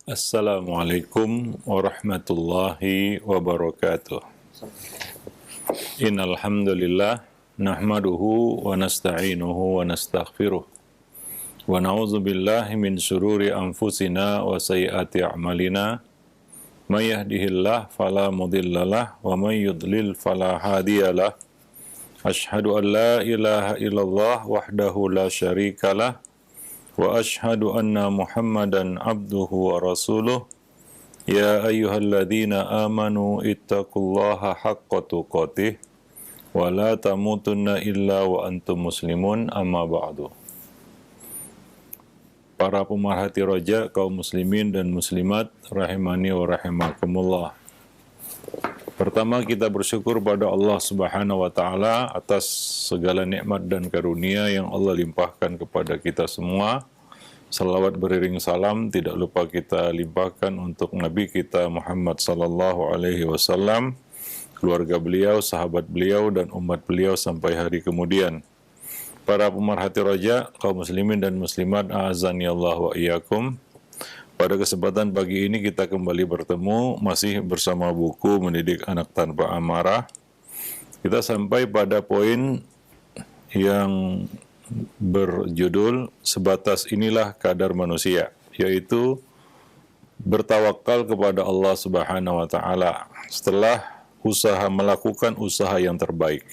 Assalamualaikum warahmatullahi wabarakatuh. Innal hamdalillah nahmaduhu wa nasta'inuhu wa nastaghfiruh wa na'udzu billahi min syururi anfusina wa sayyiati a'malina. May yahdihillahu fala mudhillalah wa may yudlil fala hadiyalah. Asyhadu an la ilaha illallah wahdahu la syarikalah wa asyhadu anna Muhammadan abduhu wa rasuluh. Ya ayyuhalladzina amanu ittaqullaha haqqa tuqatih wa la tamutunna illa wa antum muslimun, amma ba'du. Para pemerhati roja kaum muslimin dan muslimat rahimani wa rahimakumullah. Pertama, kita bersyukur pada Allah Subhanahu wa taala atas segala nikmat dan karunia yang Allah limpahkan kepada kita semua. Salawat beriring salam tidak lupa kita limpahkan untuk Nabi kita Muhammad sallallahu alaihi wasallam, keluarga beliau, sahabat beliau, dan umat beliau sampai hari kemudian. Para pemerhati roja, kaum muslimin dan muslimat, a'azani Allah wa iyyakum. Pada kesempatan pagi ini kita kembali bertemu, masih bersama buku Mendidik Anak Tanpa Amarah. Kita sampai pada poin yang berjudul sebatas inilah kadar manusia, yaitu bertawakal kepada Allah Subhanahu wa taala setelah melakukan usaha yang terbaik.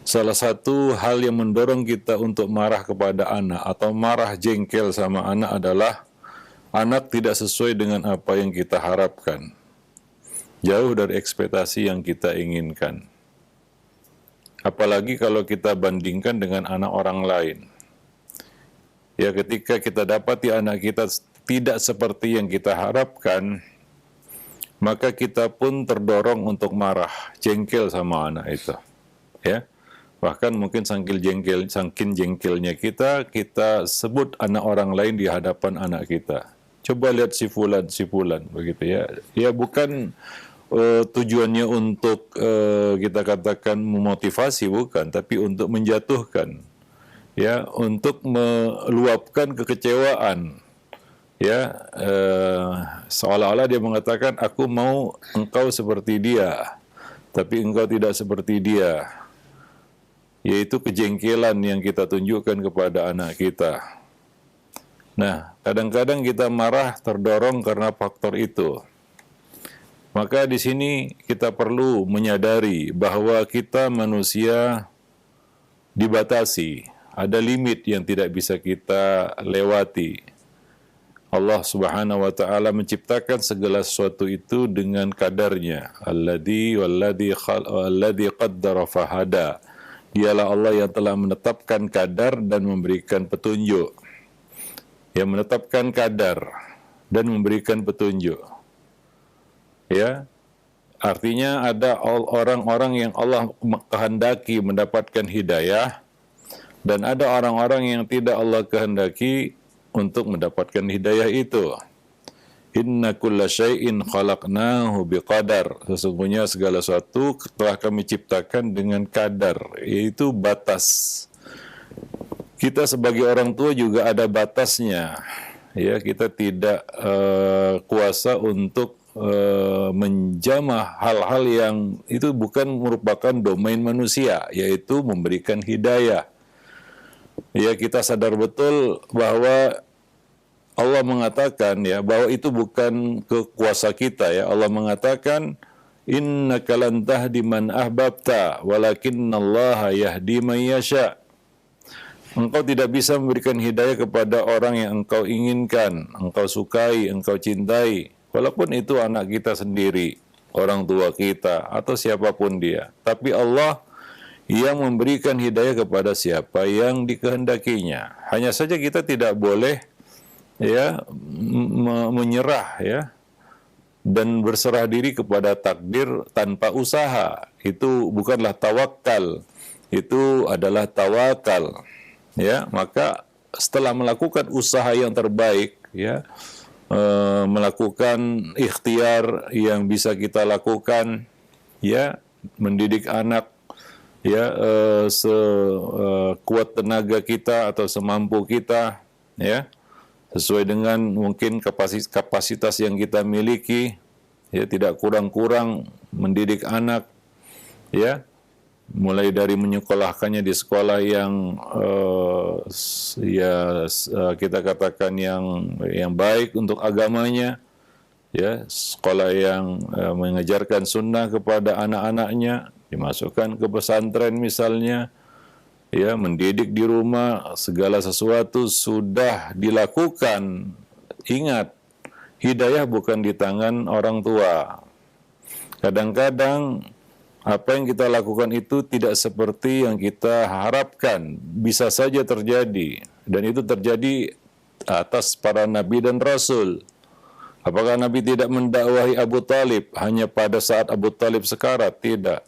Salah satu hal yang mendorong kita untuk marah kepada anak atau marah jengkel sama anak adalah anak tidak sesuai dengan apa yang kita harapkan, jauh dari ekspektasi yang kita inginkan. Apalagi kalau kita bandingkan dengan anak orang lain. Ya, ketika kita dapati anak kita tidak seperti yang kita harapkan, maka kita pun terdorong untuk marah, jengkel sama anak itu. Ya, bahkan mungkin saking jengkelnya kita sebut anak orang lain di hadapan anak kita. Coba lihat si fulan, begitu ya. Ya, bukan tujuannya untuk kita katakan memotivasi, bukan, tapi untuk menjatuhkan, ya, untuk meluapkan kekecewaan, ya, seolah-olah dia mengatakan aku mau engkau seperti dia, tapi engkau tidak seperti dia, yaitu kejengkelan yang kita tunjukkan kepada anak kita. Nah, kadang-kadang kita marah terdorong karena faktor itu. Maka di sini kita perlu menyadari bahwa kita manusia dibatasi, ada limit yang tidak bisa kita lewati. Allah Subhanahu wa taala menciptakan segala sesuatu itu dengan kadarnya. Alladzi qaddara fahada. Dialah Allah yang telah menetapkan kadar dan memberikan petunjuk. Yang menetapkan kadar dan memberikan petunjuk. Ya, artinya ada orang-orang yang Allah kehendaki mendapatkan hidayah, dan ada orang-orang yang tidak Allah kehendaki untuk mendapatkan hidayah itu. Inna kulla syai'in khalaqnahu biqadar. Sesungguhnya segala sesuatu telah kami ciptakan dengan kadar, yaitu batas. Kita sebagai orang tua juga ada batasnya. Ya, kita tidak kuasa untuk menjamah hal-hal yang itu bukan merupakan domain manusia, yaitu memberikan hidayah. Ya, kita sadar betul bahwa Allah mengatakan, ya, bahwa itu bukan kekuasa kita, ya. Allah mengatakan, innaka lan tahdi man ahbabta walakinnallaha yahdi man yasha. Engkau tidak bisa memberikan hidayah kepada orang yang engkau inginkan, engkau sukai, engkau cintai. Walaupun itu anak kita sendiri, orang tua kita, atau siapapun dia. Tapi Allah yang memberikan hidayah kepada siapa yang dikehendakinya. Hanya saja kita tidak boleh, ya, menyerah, ya, dan berserah diri kepada takdir tanpa usaha. Itu bukanlah tawakal, itu adalah tawakal. Ya, maka setelah melakukan usaha yang terbaik, ya, melakukan ikhtiar yang bisa kita lakukan, ya, mendidik anak, ya, sekuat tenaga kita atau semampu kita, ya, sesuai dengan mungkin kapasitas yang kita miliki, ya, tidak kurang-kurang mendidik anak, ya, mulai dari menyekolahkannya di sekolah yang kita katakan yang baik untuk agamanya, ya, sekolah yang mengajarkan sunnah kepada anak-anaknya, dimasukkan ke pesantren misalnya, ya, mendidik di rumah, segala sesuatu sudah dilakukan. Ingat, hidayah bukan di tangan orang tua. Kadang-kadang apa yang kita lakukan itu tidak seperti yang kita harapkan, bisa saja terjadi, dan itu terjadi atas para nabi dan rasul. Apakah Nabi tidak mendakwahi Abu Talib hanya pada saat Abu Talib sekarat? Tidak.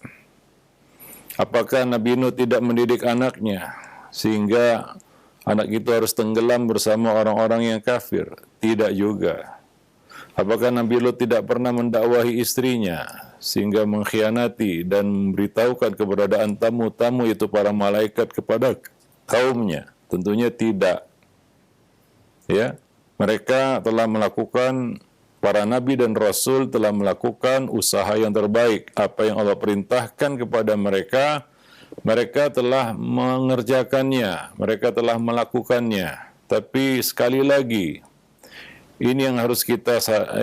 Apakah Nabi Nuh tidak mendidik anaknya sehingga anak itu harus tenggelam bersama orang-orang yang kafir? Tidak juga. Apakah Nabi Lut tidak pernah mendakwahi istrinya sehingga mengkhianati dan memberitahukan keberadaan tamu-tamu itu para malaikat kepada kaumnya? Tentunya tidak. Ya, mereka telah melakukan, para nabi dan rasul telah melakukan usaha yang terbaik. Apa yang Allah perintahkan kepada mereka, mereka telah mengerjakannya, mereka telah melakukannya. Tapi sekali lagi, ini yang harus kita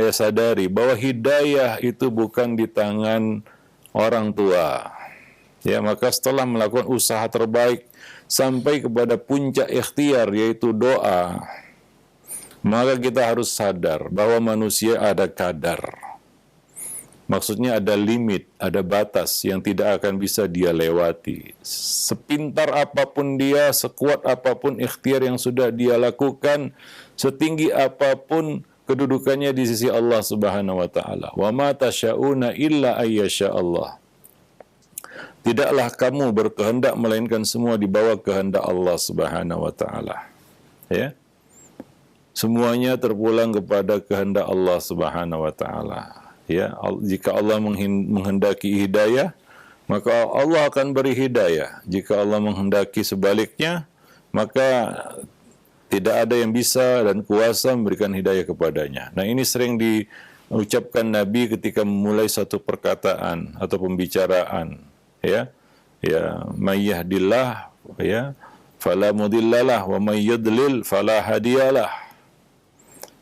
sadari, bahwa hidayah itu bukan di tangan orang tua. Ya, maka setelah melakukan usaha terbaik sampai kepada puncak ikhtiar, yaitu doa, maka kita harus sadar bahwa manusia ada kadar. Maksudnya ada limit, ada batas yang tidak akan bisa dia lewati. Sepintar apapun dia, sekuat apapun ikhtiar yang sudah dia lakukan, setinggi apapun kedudukannya di sisi Allah Subhanahu wa taala. Wa ma tasya'una illa ayyasha Allah. Tidaklah kamu berkehendak melainkan semua di bawah kehendak Allah Subhanahu wa taala. Ya. Semuanya terpulang kepada kehendak Allah Subhanahu wa taala. Ya, jika Allah menghendaki hidayah, maka Allah akan beri hidayah. Jika Allah menghendaki sebaliknya, maka tidak ada yang bisa dan kuasa memberikan hidayah kepadanya. Nah, ini sering diucapkan Nabi ketika memulai satu perkataan atau pembicaraan. Ya, may yahdillah, ya, fala mudhillalah, wa may yudlil fala hadiyalah.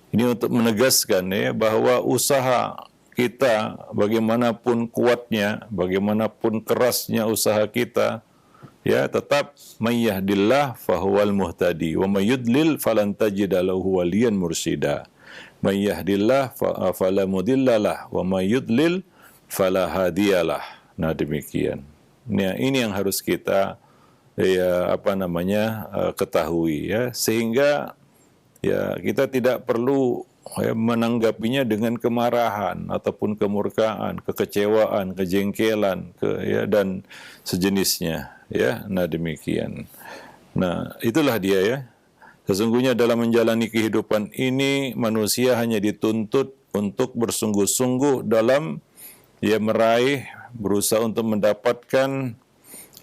Ini untuk menegaskan, ya, bahwa usaha kita, bagaimanapun kuatnya, bagaimanapun kerasnya usaha kita, ya, tetap may yahdillah fahuwal muhtadi wa may yudlil falan tajida lahu waliyan mursyida. May yahdillah fala mudhillalah wa may yudlil fala hadiyalah. Nah, demikian. Nah, ini yang harus kita ketahui, ya, sehingga ya kita tidak perlu menanggapinya dengan kemarahan ataupun kemurkaan, kekecewaan, kejengkelan, dan sejenisnya, ya. Nah, demikian. Nah, itulah dia, ya. Sesungguhnya dalam menjalani kehidupan ini, manusia hanya dituntut untuk bersungguh-sungguh dalam meraih, berusaha untuk mendapatkan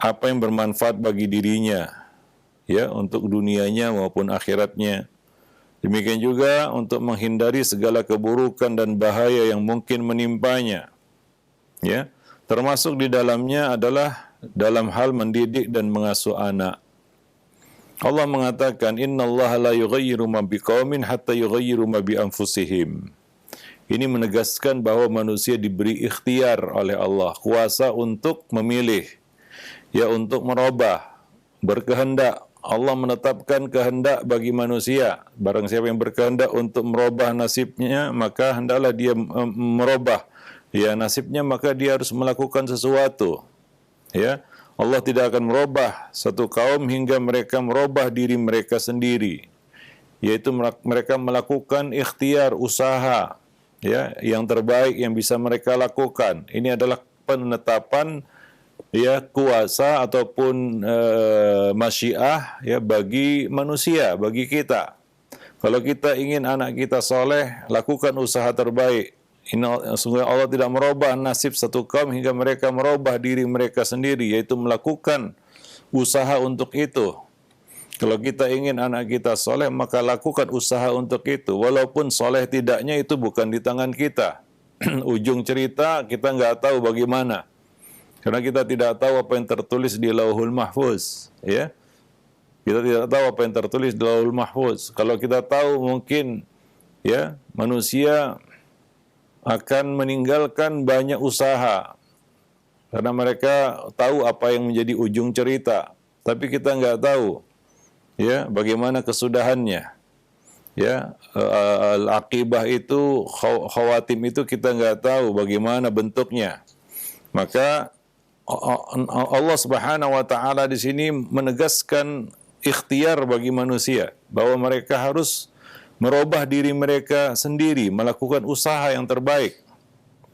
apa yang bermanfaat bagi dirinya, ya, untuk dunianya maupun akhiratnya. Demikian juga untuk menghindari segala keburukan dan bahaya yang mungkin menimpanya. Ya, termasuk di dalamnya adalah dalam hal mendidik dan mengasuh anak. Allah mengatakan, innallaha la yughayyiru ma biqaumin hatta yughayyiru ma bi anfusihim. Ini menegaskan bahwa manusia diberi ikhtiar oleh Allah, kuasa untuk memilih, ya, untuk merubah, berkehendak. Allah menetapkan kehendak bagi manusia. Barang siapa yang berkehendak untuk merubah nasibnya, maka hendaklah dia merubah, ya, nasibnya, maka dia harus melakukan sesuatu. Ya, Allah tidak akan merubah satu kaum hingga mereka merubah diri mereka sendiri, yaitu mereka melakukan ikhtiar, usaha, ya, yang terbaik yang bisa mereka lakukan. Ini adalah penetapan, ya, kuasa ataupun masyiah, ya, bagi manusia, bagi kita. Kalau kita ingin anak kita soleh, lakukan usaha terbaik. Sungguh Allah tidak merubah nasib satu kaum hingga mereka merubah diri mereka sendiri, yaitu melakukan usaha untuk itu. Kalau kita ingin anak kita soleh, maka lakukan usaha untuk itu. Walaupun soleh tidaknya itu bukan di tangan kita. Ujung cerita kita nggak tahu bagaimana. Karena kita tidak tahu apa yang tertulis di Lauhul Mahfuz. Ya, kita tidak tahu apa yang tertulis di Lauhul Mahfuz. Kalau kita tahu mungkin ya manusia akan meninggalkan banyak usaha. Karena mereka tahu apa yang menjadi ujung cerita. Tapi kita nggak tahu ya bagaimana kesudahannya, ya al-aqibah itu, khawatim itu kita nggak tahu bagaimana bentuknya. Maka Allah Subhanahu wa taala di sini menegaskan ikhtiar bagi manusia bahwa mereka harus merubah diri mereka sendiri, melakukan usaha yang terbaik,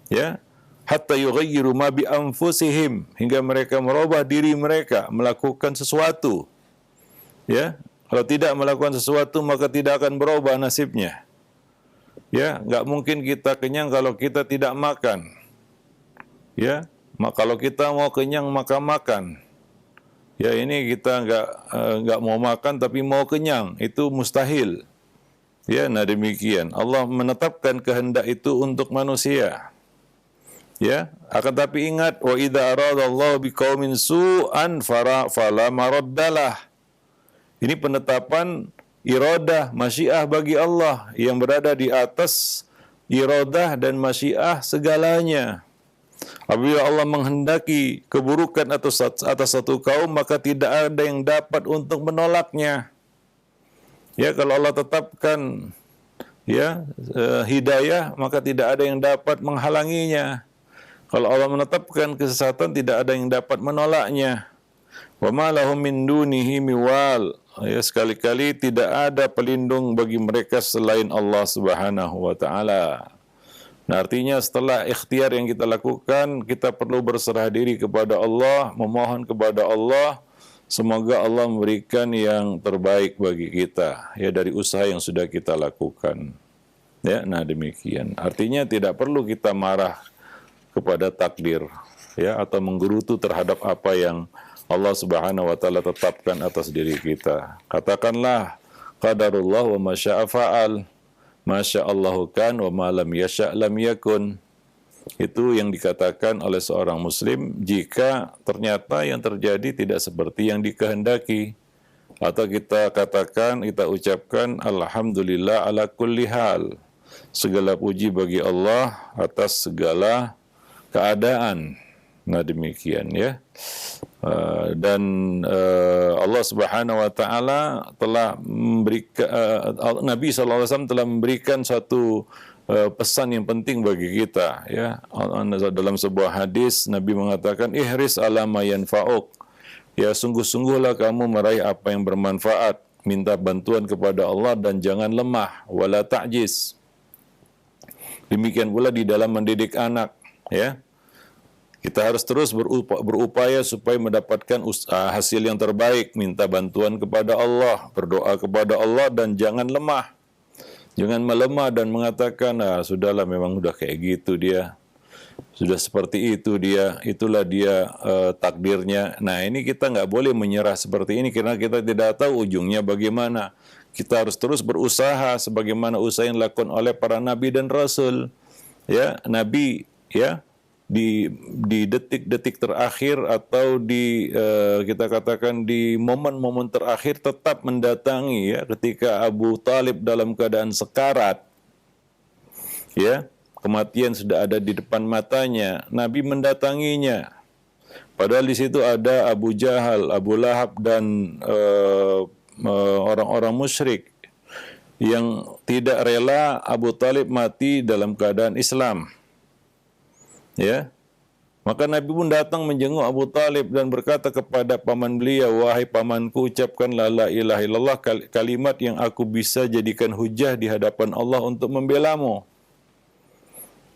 ya, hatta yughayyiru ma bi anfusihim, hingga mereka merubah diri mereka melakukan sesuatu. Ya, kalau tidak melakukan sesuatu maka tidak akan berubah nasibnya. Ya, nggak mungkin kita kenyang kalau kita tidak makan. Ya, kalau kita mau kenyang maka makan. Ya, ini kita nggak mau makan tapi mau kenyang, itu mustahil. Ya, nah demikian. Allah menetapkan kehendak itu untuk manusia. Ya, akan tapi ingat, wa idza aradallahu biqaumin su'an fala maraddalah. Ini penetapan iradah, masyiah bagi Allah yang berada di atas iradah dan masyiah segalanya. Apabila Allah menghendaki keburukan atas satu kaum, maka tidak ada yang dapat untuk menolaknya. Ya, kalau Allah tetapkan ya hidayah, maka tidak ada yang dapat menghalanginya. Kalau Allah menetapkan kesesatan, tidak ada yang dapat menolaknya. Wa ma lahum min dunihi miwal. Ya, sekali-kali tidak ada pelindung bagi mereka selain Allah Subhanahu wa taala. Nah, artinya setelah ikhtiar yang kita lakukan, kita perlu berserah diri kepada Allah, memohon kepada Allah, semoga Allah memberikan yang terbaik bagi kita ya dari usaha yang sudah kita lakukan. Ya, nah demikian. Artinya tidak perlu kita marah kepada takdir ya atau menggerutu terhadap apa yang Allah Subhanahu wa taala tetapkan atas diri kita. Katakanlah qadarullah wa ma syaa fa'al. Masyaallahu kan wa ma lam yasha' lam yakun. Itu yang dikatakan oleh seorang muslim jika ternyata yang terjadi tidak seperti yang dikehendaki. Atau kita katakan, kita ucapkan alhamdulillah ala kulli hal. Segala puji bagi Allah atas segala keadaan. Nah demikian ya. Dan Allah Subhanahu wa taala telah memberikan Nabi sallallahu alaihi wasallam telah memberikan satu pesan yang penting bagi kita ya. Dalam sebuah hadis Nabi mengatakan ihris ala ma yanfa'uk. Ya, sungguh-sungguhlah kamu meraih apa yang bermanfaat, minta bantuan kepada Allah dan jangan lemah, wala ta'jiz. Demikian pula di dalam mendidik anak ya. Kita harus terus berupaya supaya mendapatkan hasil yang terbaik, minta bantuan kepada Allah, berdoa kepada Allah, dan jangan lemah. Jangan melemah dan mengatakan, sudahlah memang udah kayak gitu dia. Sudah seperti itu dia, itulah dia takdirnya. Nah ini kita nggak boleh menyerah seperti ini karena kita tidak tahu ujungnya bagaimana. Kita harus terus berusaha sebagaimana usaha yang dilakukan oleh para nabi dan rasul. Ya, nabi ya. Di detik-detik terakhir atau di kita katakan di momen-momen terakhir tetap mendatangi ya ketika Abu Talib dalam keadaan sekarat ya kematian sudah ada di depan matanya, Nabi mendatanginya padahal di situ ada Abu Jahal, Abu Lahab dan orang-orang musyrik yang tidak rela Abu Talib mati dalam keadaan Islam. Ya, maka Nabi pun datang menjenguk Abu Talib dan berkata kepada paman beliau, wahai pamanku, ucapkanlah la ilaha illallah, kalimat yang aku bisa jadikan hujah di hadapan Allah untuk membelamu.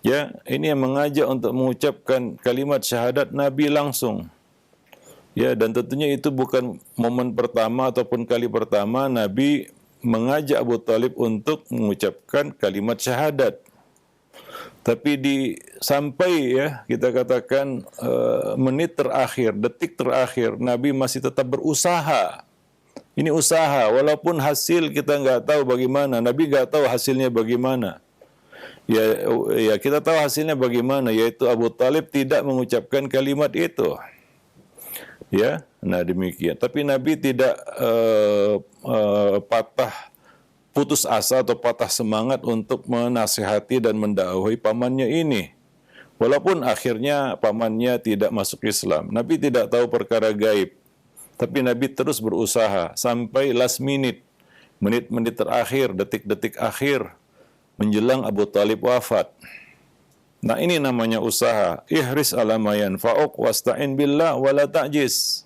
Ya, ini yang mengajak untuk mengucapkan kalimat syahadat Nabi langsung. Ya, dan tentunya itu bukan momen pertama ataupun kali pertama Nabi mengajak Abu Talib untuk mengucapkan kalimat syahadat. Tapi sampai ya kita katakan menit terakhir, detik terakhir, Nabi masih tetap berusaha Ini usaha, walaupun hasil kita nggak tahu bagaimana. Nabi nggak tahu hasilnya bagaimana. Ya kita tahu hasilnya bagaimana, yaitu Abu Talib tidak mengucapkan kalimat itu. Ya, nah demikian. Tapi Nabi tidak putus asa atau patah semangat untuk menasihati dan mendakwahi pamannya ini. Walaupun akhirnya pamannya tidak masuk Islam. Nabi tidak tahu perkara gaib. Tapi Nabi terus berusaha sampai last minute, menit-menit terakhir, detik-detik akhir, menjelang Abu Talib wafat. Nah ini namanya usaha. Ihris ala ma yanfa'uk wasta'in billah wala ta'jiz.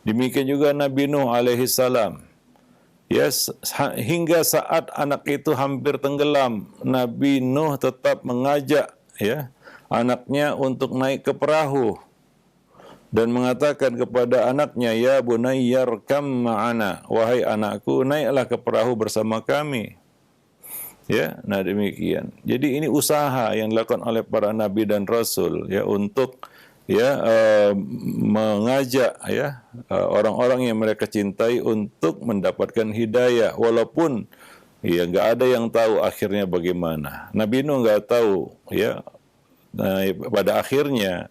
Demikian juga Nabi Nuh alaihi salam. Yes, hingga saat anak itu hampir tenggelam, Nabi Nuh tetap mengajak anaknya untuk naik ke perahu dan mengatakan kepada anaknya, ya bunayyarkam ma'ana, wahai anakku, naiklah ke perahu bersama kami. Ya, nah demikian. Jadi ini usaha yang dilakukan oleh para nabi dan rasul untuk mengajak orang-orang yang mereka cintai untuk mendapatkan hidayah, walaupun nggak ada yang tahu akhirnya bagaimana. Nabi Nuh nggak tahu pada akhirnya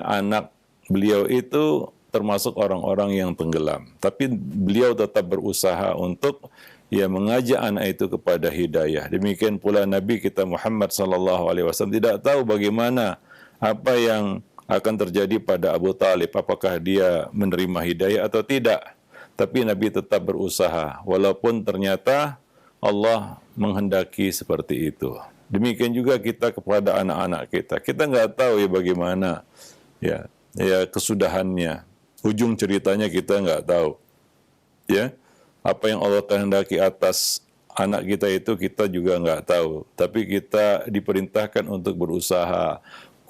anak beliau itu termasuk orang-orang yang tenggelam, tapi beliau tetap berusaha untuk mengajak anak itu kepada hidayah. Demikian pula Nabi kita Muhammad SAW tidak tahu bagaimana apa yang akan terjadi pada Abu Talib, apakah dia menerima hidayah atau tidak. Tapi Nabi tetap berusaha, walaupun ternyata Allah menghendaki seperti itu. Demikian juga kita kepada anak-anak kita. Kita nggak tahu bagaimana kesudahannya. Ujung ceritanya kita nggak tahu. Apa yang Allah kehendaki atas anak kita itu kita juga nggak tahu. Tapi kita diperintahkan untuk berusaha.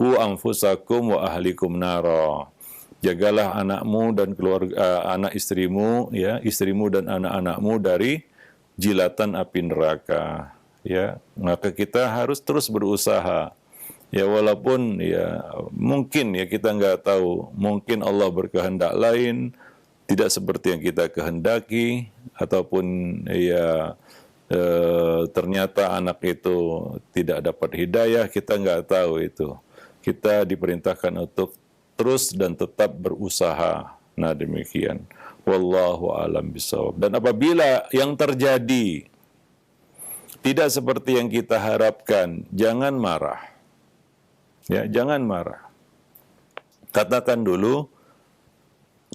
Ku anfusakum wa ahlikum nara. Jagalah anakmu dan keluarga, anak istrimu, istrimu dan anak-anakmu dari jilatan api neraka. Maka kita harus terus berusaha. Walaupun mungkin kita nggak tahu, mungkin Allah berkehendak lain, tidak seperti yang kita kehendaki, ataupun ternyata anak itu tidak dapat hidayah, kita nggak tahu itu. Kita diperintahkan untuk terus dan tetap berusaha. Nah demikian. Wallahu a'lam bishawab. Dan apabila yang terjadi tidak seperti yang kita harapkan, jangan marah. Jangan marah. Katakan dulu,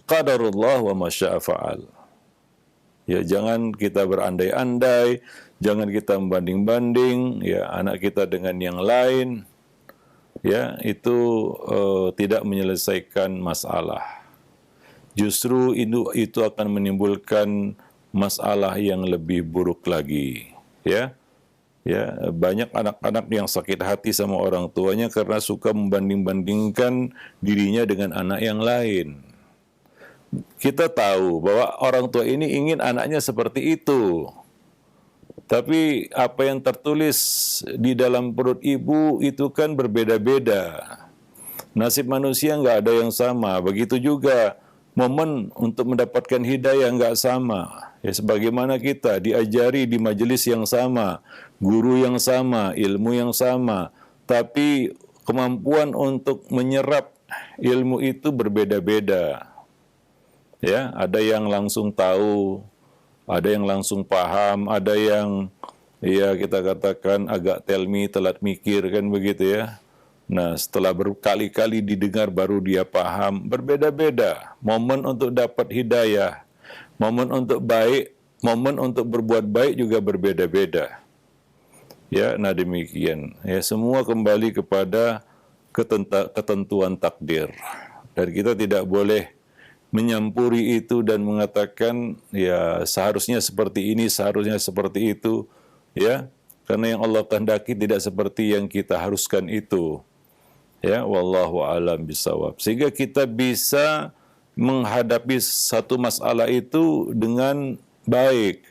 qadarullah wa masya'a fa'al. Jangan kita berandai-andai, jangan kita membanding-banding anak kita dengan yang lain. Itu tidak menyelesaikan masalah. Justru itu akan menimbulkan masalah yang lebih buruk lagi. Banyak anak-anak yang sakit hati sama orang tuanya karena suka membanding-bandingkan dirinya dengan anak yang lain. Kita tahu bahwa orang tua ini ingin anaknya seperti itu. Tapi apa yang tertulis di dalam perut ibu itu kan berbeda-beda. Nasib manusia nggak ada yang sama. Begitu juga momen untuk mendapatkan hidayah nggak sama. Sebagaimana kita diajari di majelis yang sama, guru yang sama, ilmu yang sama. Tapi kemampuan untuk menyerap ilmu itu berbeda-beda. Ada yang langsung tahu, ada yang langsung paham, ada yang kita katakan agak tell me, telat mikir kan begitu ya. Nah setelah berkali-kali didengar baru dia paham, berbeda-beda. Momen untuk dapat hidayah, momen untuk baik, momen untuk berbuat baik juga berbeda-beda. Nah demikian. Semua kembali kepada ketentuan takdir. Dan kita tidak boleh menyampuri itu dan mengatakan seharusnya seperti ini, seharusnya seperti itu, karena yang Allah kehendaki tidak seperti yang kita haruskan itu. Wallahu a'lam bishawab. Sehingga kita bisa menghadapi satu masalah itu dengan baik.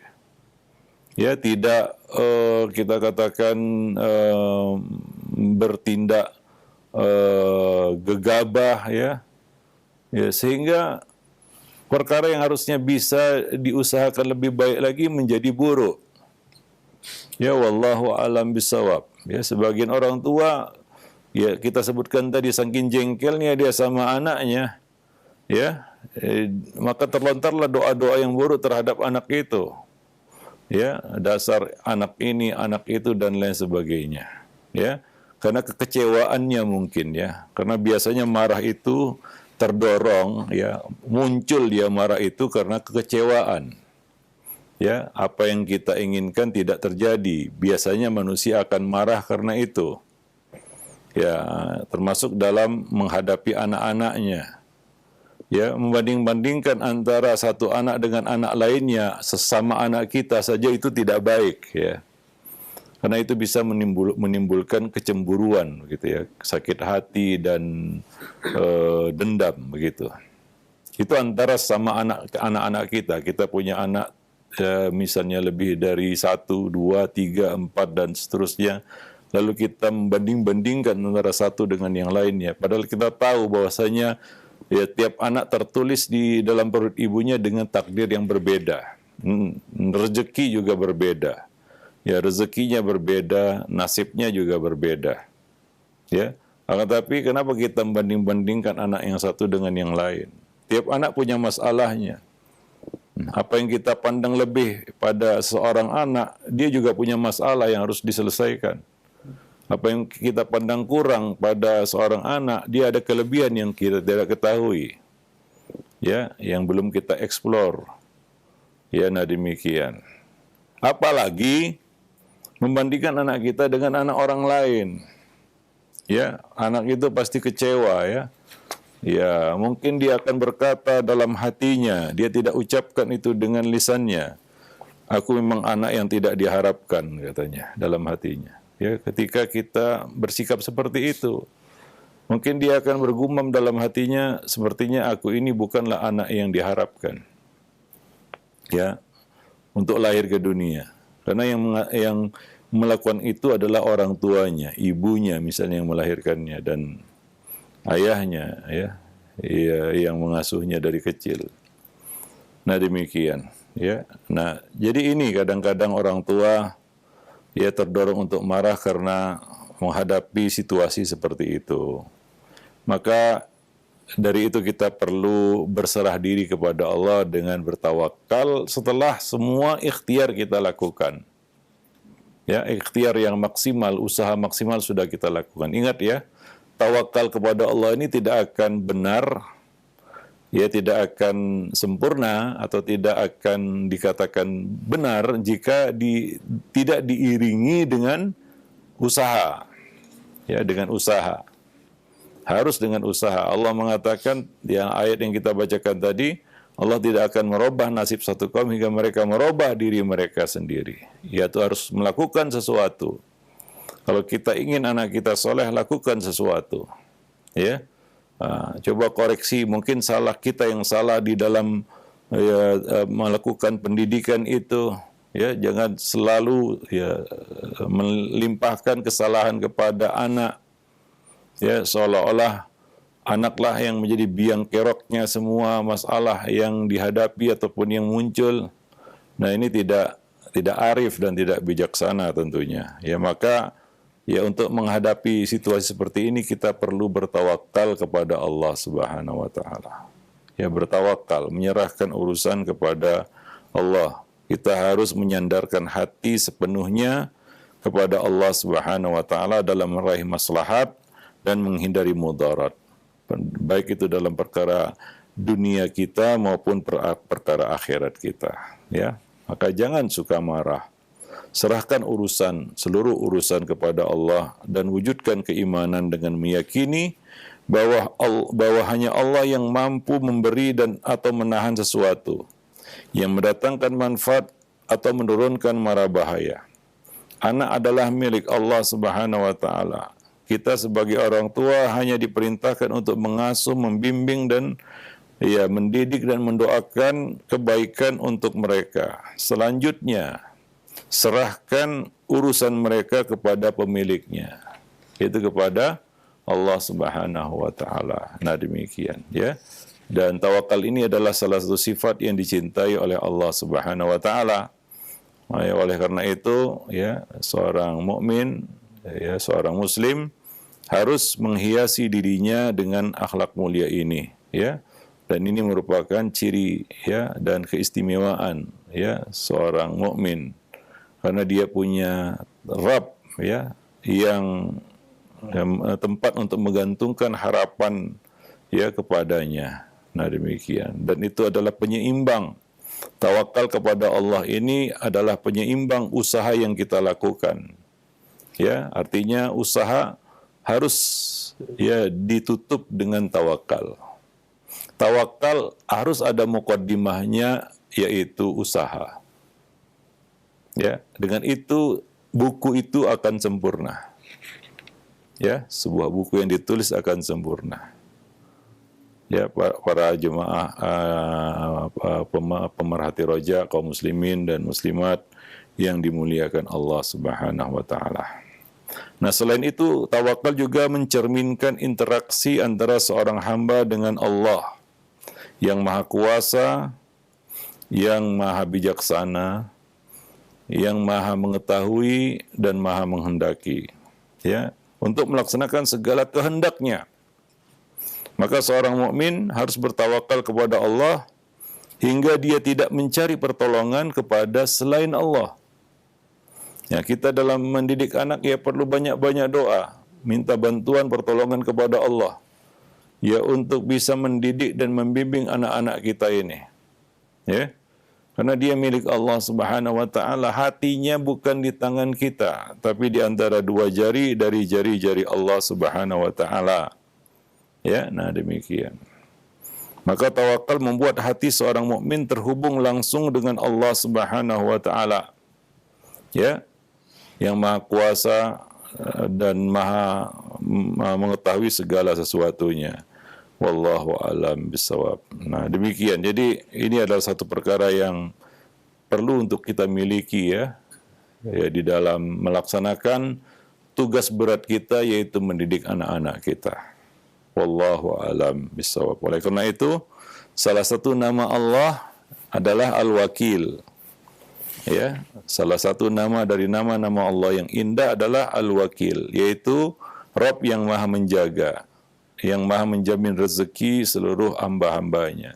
Tidak kita katakan bertindak gegabah sehingga perkara yang harusnya bisa diusahakan lebih baik lagi menjadi buruk. Ya, wallahu alam bisawab. Ya, sebagian orang tua, ya kita sebutkan tadi, saking jengkelnya dia sama anaknya, ya, maka terlontarlah doa-doa yang buruk terhadap anak itu. Ya, dasar anak ini, anak itu, dan lain sebagainya. Ya, karena kekecewaannya mungkin, ya, karena biasanya marah itu terdorong, ya, muncul dia marah itu karena kekecewaan. Ya, apa yang kita inginkan tidak terjadi. Biasanya manusia akan marah karena itu. Ya, termasuk dalam menghadapi anak-anaknya. Ya, membanding-bandingkan antara satu anak dengan anak lainnya, sesama anak kita saja itu tidak baik, ya. Karena itu bisa menimbulkan kecemburuan, begitu ya, sakit hati dan dendam, begitu. Itu antara sama anak-anak kita. Kita punya anak, misalnya lebih dari 1, 2, 3, 4, dan seterusnya. Lalu kita membanding-bandingkan antara satu dengan yang lainnya. Padahal kita tahu bahwasanya, ya, tiap anak tertulis di dalam perut ibunya dengan takdir yang berbeda. Rezeki juga berbeda. Ya, rezekinya berbeda, nasibnya juga berbeda. Ya, akan tapi kenapa kita membanding-bandingkan anak yang satu dengan yang lain? Tiap anak punya masalahnya. Apa yang kita pandang lebih pada seorang anak, dia juga punya masalah yang harus diselesaikan. Apa yang kita pandang kurang pada seorang anak, dia ada kelebihan yang kita tidak ketahui, ya, yang belum kita eksplor. Ya, nah demikian. Apalagi membandingkan anak kita dengan anak orang lain. Ya, anak itu pasti kecewa, ya. Ya, mungkin dia akan berkata dalam hatinya, dia tidak ucapkan itu dengan lisannya. Aku memang anak yang tidak diharapkan, katanya dalam hatinya. Ya, ketika kita bersikap seperti itu, mungkin dia akan bergumam dalam hatinya, sepertinya aku ini bukanlah anak yang diharapkan, ya, untuk lahir ke dunia. Karena yang melakukan itu adalah orang tuanya, ibunya misalnya yang melahirkannya, dan ayahnya, ya, yang mengasuhnya dari kecil. Nah demikian, ya. Nah, jadi ini kadang-kadang orang tua, ya, terdorong untuk marah karena menghadapi situasi seperti itu. Maka dari itu kita perlu berserah diri kepada Allah dengan bertawakal setelah semua ikhtiar kita lakukan. Ya, ikhtiar yang maksimal, usaha maksimal sudah kita lakukan. Ingat, ya, tawakal kepada Allah ini tidak akan benar, ya, tidak akan sempurna atau tidak akan dikatakan benar jika tidak diiringi dengan usaha. Ya, dengan usaha. Harus dengan usaha. Allah mengatakan, yang ayat yang kita bacakan tadi, Allah tidak akan merubah nasib satu kaum hingga mereka merubah diri mereka sendiri. Yaitu harus melakukan sesuatu. Kalau kita ingin anak kita soleh, lakukan sesuatu. Ya. Coba koreksi, mungkin salah kita yang salah di dalam, ya, melakukan pendidikan itu, ya, jangan selalu, ya, melimpahkan kesalahan kepada anak, ya, seolah-olah anaklah yang menjadi biang keroknya semua masalah yang dihadapi ataupun yang muncul. Nah, ini tidak arif dan tidak bijaksana tentunya. Ya, maka, ya, untuk menghadapi situasi seperti ini kita perlu bertawakal kepada Allah Subhanahu wa taala. Ya, bertawakal, menyerahkan urusan kepada Allah. Kita harus menyandarkan hati sepenuhnya kepada Allah Subhanahu wa taala dalam meraih maslahat dan menghindari mudarat. Baik itu dalam perkara dunia kita maupun perkara akhirat kita, ya. Maka jangan suka marah. Serahkan seluruh urusan kepada Allah dan wujudkan keimanan dengan meyakini bahwa hanya Allah yang mampu memberi atau menahan sesuatu, yang mendatangkan manfaat atau menurunkan mara bahaya. Anak adalah milik Allah Subhanahu wa taala. Kita sebagai orang tua hanya diperintahkan untuk mengasuh, membimbing, dan, ya, mendidik dan mendoakan kebaikan untuk mereka. Selanjutnya, serahkan urusan mereka kepada pemiliknya, yaitu kepada Allah Subhanahu wa taala. Nah demikian, ya. Dan tawakal ini adalah salah satu sifat yang dicintai oleh Allah Subhanahu wa taala. Oleh karena itu, ya, seorang mukmin, ya, seorang muslim harus menghiasi dirinya dengan akhlak mulia ini, ya. Dan ini merupakan ciri, ya, dan keistimewaan, ya, seorang mukmin, karena dia punya Rabb, ya, yang tempat untuk menggantungkan harapan, ya, kepadanya. Nah, demikian. Dan itu adalah penyeimbang. Tawakal kepada Allah ini adalah penyeimbang usaha yang kita lakukan. Ya, artinya usaha harus, ya, ditutup dengan tawakal. Tawakal harus ada muqaddimahnya, yaitu usaha. Ya, dengan itu buku itu akan sempurna. Ya, sebuah buku yang ditulis akan sempurna. Ya, para jemaah pemerhati roja, kaum muslimin dan muslimat yang dimuliakan Allah Subhanahu wa taala. Nah, selain itu, tawakal juga mencerminkan interaksi antara seorang hamba dengan Allah yang Maha Kuasa, yang Maha Bijaksana, yang Maha Mengetahui dan Maha Menghendaki, ya, untuk melaksanakan segala kehendaknya. Maka seorang mukmin harus bertawakal kepada Allah hingga dia tidak mencari pertolongan kepada selain Allah. Ya, kita dalam mendidik anak, ya, perlu banyak-banyak doa, minta bantuan pertolongan kepada Allah, ya, untuk bisa mendidik dan membimbing anak-anak kita ini. Ya, karena dia milik Allah Subhanahu wa taala, hatinya bukan di tangan kita, tapi di antara dua jari dari jari-jari Allah Subhanahu wa taala. Ya, nah demikian. Maka tawakal membuat hati seorang mukmin terhubung langsung dengan Allah Subhanahu wa taala. Ya, yang Maha Kuasa dan Maha mengetahui segala sesuatunya. Wallahu a'lam bishawab. Nah, demikian. Jadi ini adalah satu perkara yang perlu untuk kita miliki, ya, ya, di dalam melaksanakan tugas berat kita, yaitu mendidik anak-anak kita. Wallahu a'lam bishawab. Oleh karena itu, salah satu nama Allah adalah Al-Wakil. Ya, salah satu nama dari nama-nama Allah yang indah adalah Al-Wakil, yaitu Rabb yang Maha menjaga, yang Maha menjamin rezeki seluruh hamba-hambanya,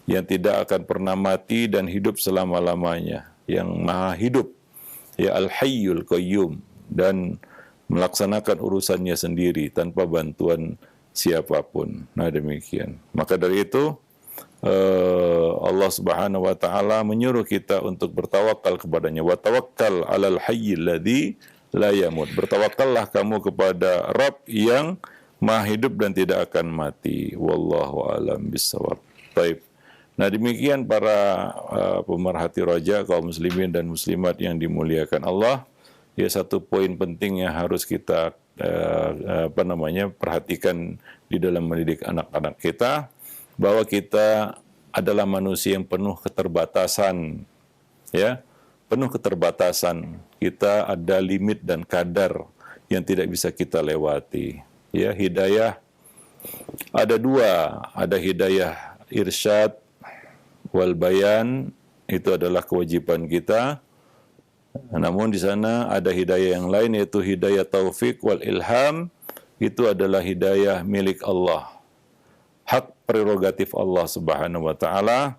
yang tidak akan pernah mati dan hidup selama-lamanya, yang Maha hidup, ya, Al-Hayyul Qayyum, dan melaksanakan urusannya sendiri tanpa bantuan siapapun. Nah, demikian. Maka dari itu, Allah Subhanahu wa taala menyuruh kita untuk bertawakal kepadanya. Wa tawakkal 'alal hayyil ladzi la yamut. Bertawakallah kamu kepada Rabb yang Maha hidup dan tidak akan mati. Wallahu a'lam bishawab. Baik. Nah, demikian para pemerhati roja, kaum muslimin dan muslimat yang dimuliakan Allah. Ya, satu poin penting yang harus kita perhatikan di dalam mendidik anak-anak kita, bahwa kita adalah manusia yang penuh keterbatasan, ya, penuh keterbatasan. Kita ada limit dan kadar yang tidak bisa kita lewati. Ya, hidayah ada dua, ada hidayah irsyad wal bayan, itu adalah kewajiban kita. Namun di sana ada hidayah yang lain, yaitu hidayah taufik wal ilham, itu adalah hidayah milik Allah, hak prerogatif Allah Subhanahu wa taala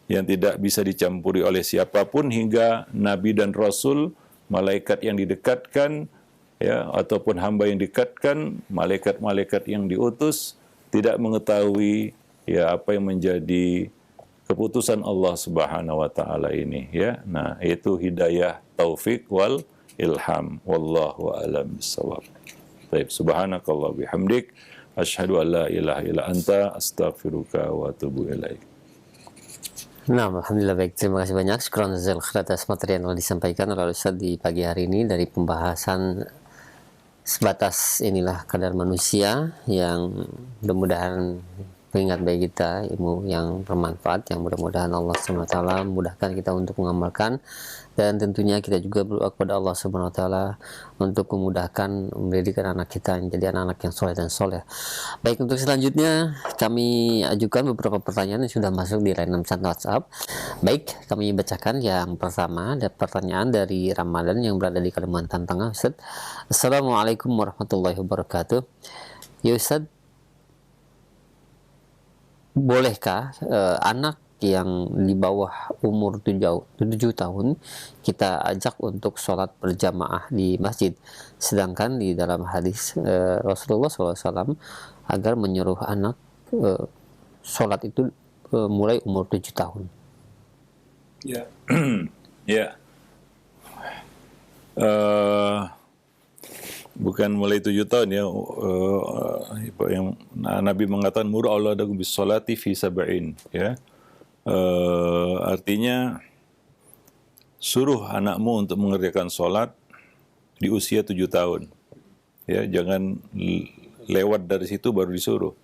yang tidak bisa dicampuri oleh siapapun, hingga nabi dan rasul, malaikat yang didekatkan, ya, ataupun hamba yang didekatkan, malaikat-malaikat yang diutus, tidak mengetahui, ya, apa yang menjadi keputusan Allah Subhanahu wa taala ini, ya. Nah, itu hidayah taufik wal ilham. Wallahu a'lam bishawab. Baik, subhanakallah bihamdik, asyhadu an la ilaha illa anta, astaghfiruka wa atubu ilaik. Nah, alhamdulillah, baik. Terima kasih banyak. Syukran jazakallahu khair atas materi yang telah disampaikan oleh Ustaz di pagi hari ini, dari pembahasan sebatas inilah kadar manusia yang mudah-mudahan pengingat bagi kita, ilmu yang bermanfaat, yang mudah-mudahan Allah Subhanahu wa taala memudahkan kita untuk mengamalkan, dan tentunya kita juga berdoa kepada Allah Subhanahu wa taala untuk memudahkan mendidik anak kita menjadi anak-anak yang soleh dan soleh. Baik, untuk selanjutnya kami ajukan beberapa pertanyaan yang sudah masuk di layanan pesan WhatsApp. Baik, kami bacakan yang pertama. Ada pertanyaan dari Ramadan yang berada di Kalimantan Tengah, Ustaz. Assalamualaikum warahmatullahi wabarakatuh. Ya Ustaz, bolehkah anak yang di bawah umur 7 tahun kita ajak untuk sholat berjamaah di masjid, sedangkan di dalam hadis Rasulullah SAW agar menyuruh anak sholat itu mulai umur 7 tahun? Ya, ya. Bukan mulai 7 tahun ya, yang Nabi mengatakan muru auladakum bis salati fi sab'in, ya. Artinya suruh anakmu untuk mengerjakan sholat di usia 7 tahun, ya. Jangan lewat dari situ baru disuruh.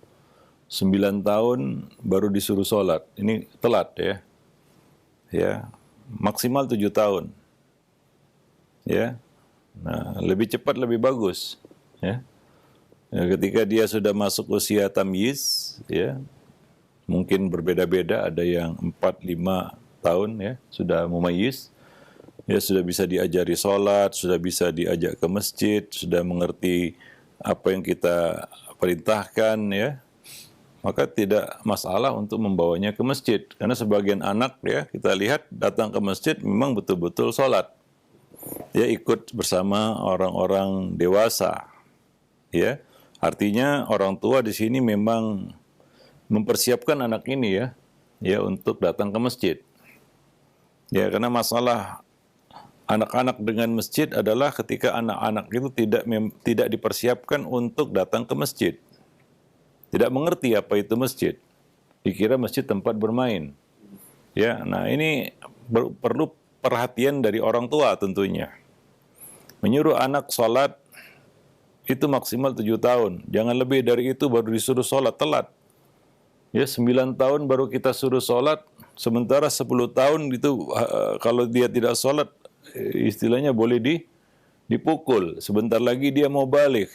9 tahun baru disuruh sholat, ini telat, ya. Ya, maksimal 7 tahun, ya. Nah, lebih cepat lebih bagus, ya. Ketika dia sudah masuk usia tamyiz, ya, mungkin berbeda-beda, ada yang 4-5 tahun, ya, sudah mumayyiz, ya, sudah bisa diajari sholat, sudah bisa diajak ke masjid, sudah mengerti apa yang kita perintahkan, ya, maka tidak masalah untuk membawanya ke masjid. Karena sebagian anak, ya, kita lihat datang ke masjid memang betul-betul sholat, ya, ikut bersama orang-orang dewasa, ya. Artinya orang tua di sini memang mempersiapkan anak ini, ya, untuk datang ke masjid. Ya, karena masalah anak-anak dengan masjid adalah ketika anak-anak itu tidak dipersiapkan untuk datang ke masjid. Tidak mengerti apa itu masjid. Dikira masjid tempat bermain. Ya, nah ini perlu perhatian dari orang tua tentunya. Menyuruh anak sholat itu maksimal 7 tahun. Jangan lebih dari itu baru disuruh sholat, telat. Ya, 9 tahun baru kita suruh sholat, sementara 10 tahun itu kalau dia tidak sholat, istilahnya boleh dipukul. Sebentar lagi dia mau balik.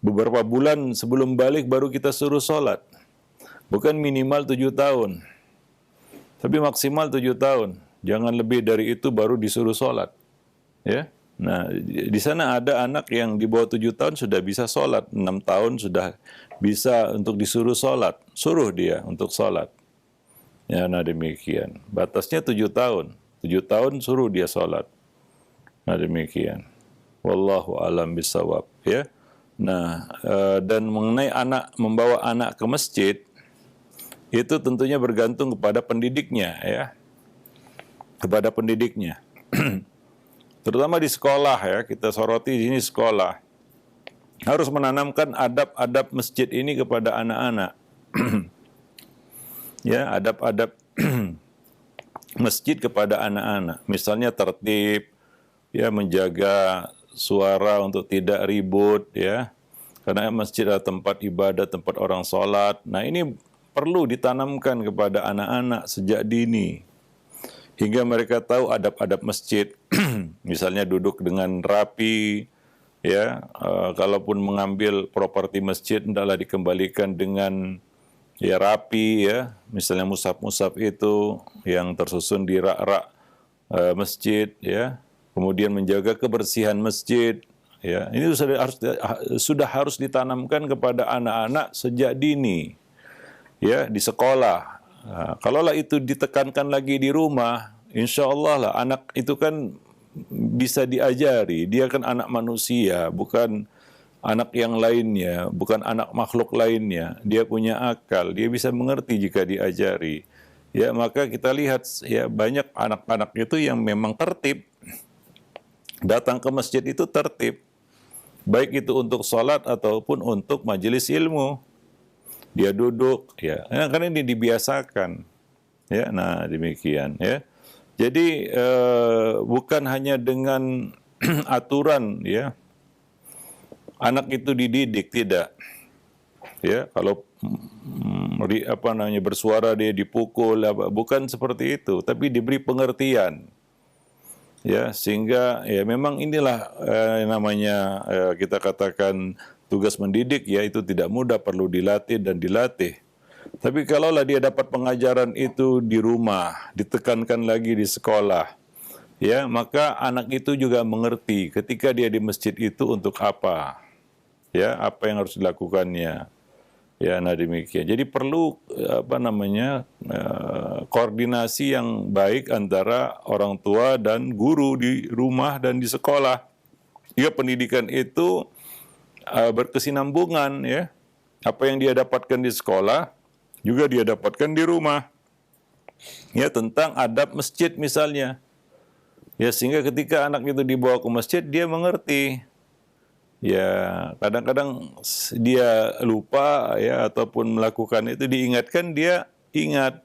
Beberapa bulan sebelum balik baru kita suruh sholat. Bukan minimal 7 tahun, tapi maksimal 7 tahun. Jangan lebih dari itu baru disuruh sholat, ya. Nah, di sana ada anak yang di bawah 7 tahun sudah bisa sholat, 6 tahun sudah bisa untuk disuruh sholat, suruh dia untuk sholat. Ya, nah demikian. Batasnya 7 tahun, 7 tahun suruh dia sholat. Nah demikian. Wallahu alam bisawab, ya. Nah, dan mengenai membawa anak ke masjid, itu tentunya bergantung kepada pendidiknya, ya. Kepada pendidiknya. Terutama di sekolah, ya, kita soroti di sini sekolah. Harus menanamkan adab-adab masjid ini kepada anak-anak. Ya, adab-adab masjid kepada anak-anak. Misalnya tertib, ya, menjaga suara untuk tidak ribut, ya. Karena masjid adalah tempat ibadah, tempat orang sholat. Nah, ini perlu ditanamkan kepada anak-anak sejak dini. Hingga mereka tahu adab-adab masjid. Misalnya duduk dengan rapi, ya. Kalaupun mengambil properti masjid, hendaklah dikembalikan dengan, ya, rapi, ya. Misalnya mushaf-mushaf itu yang tersusun di rak-rak masjid, ya. Kemudian menjaga kebersihan masjid, ya. Ini sudah harus ditanamkan kepada anak-anak sejak dini, ya, di sekolah. Nah, kalaulah itu ditekankan lagi di rumah, insya Allah lah anak itu kan bisa diajari. Dia kan anak manusia, bukan anak yang lainnya, bukan anak makhluk lainnya. Dia punya akal, dia bisa mengerti jika diajari. Ya, maka kita lihat, ya, banyak anak-anak itu yang memang tertib. Datang ke masjid itu tertib. Baik itu untuk sholat ataupun untuk majelis ilmu. Dia duduk, ya, karena ini dibiasakan, ya. Nah demikian, ya. Jadi bukan hanya dengan aturan, ya, anak itu dididik, tidak, ya. Kalau bersuara dia dipukul, bukan seperti itu, tapi diberi pengertian. Ya, sehingga ya memang inilah namanya kita katakan tugas mendidik, ya itu tidak mudah, perlu dilatih dan dilatih. Tapi kalaulah dia dapat pengajaran itu di rumah, ditekankan lagi di sekolah, ya maka anak itu juga mengerti ketika dia di masjid itu untuk apa, ya apa yang harus dilakukannya. Ya, nah demikian. Jadi perlu koordinasi yang baik antara orang tua dan guru di rumah dan di sekolah. Ya, pendidikan itu berkesinambungan, ya. Apa yang dia dapatkan di sekolah juga dia dapatkan di rumah. Ya, tentang adab masjid misalnya. Ya, sehingga ketika anak itu dibawa ke masjid dia mengerti. Ya, kadang-kadang dia lupa, ya, ataupun melakukan itu diingatkan, dia ingat.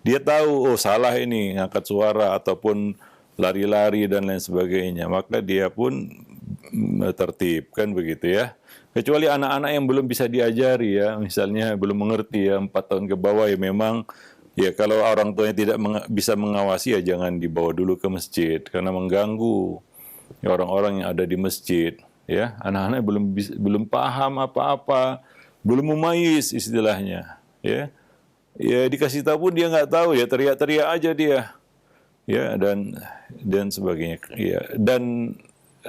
Dia tahu, oh salah ini, ngangkat suara ataupun lari-lari dan lain sebagainya. Maka dia pun tertib, kan begitu ya. Kecuali anak-anak yang belum bisa diajari, ya, misalnya belum mengerti, ya, 4 tahun ke bawah, ya memang, ya kalau orang tuanya tidak bisa mengawasi, ya jangan dibawa dulu ke masjid, karena mengganggu ya, orang-orang yang ada di masjid. Ya, anak-anak belum paham apa-apa, belum memayis istilahnya. Ya, ya dikasih tahu pun dia nggak tahu, ya teriak-teriak aja dia. Ya, dan sebagainya. Ya, dan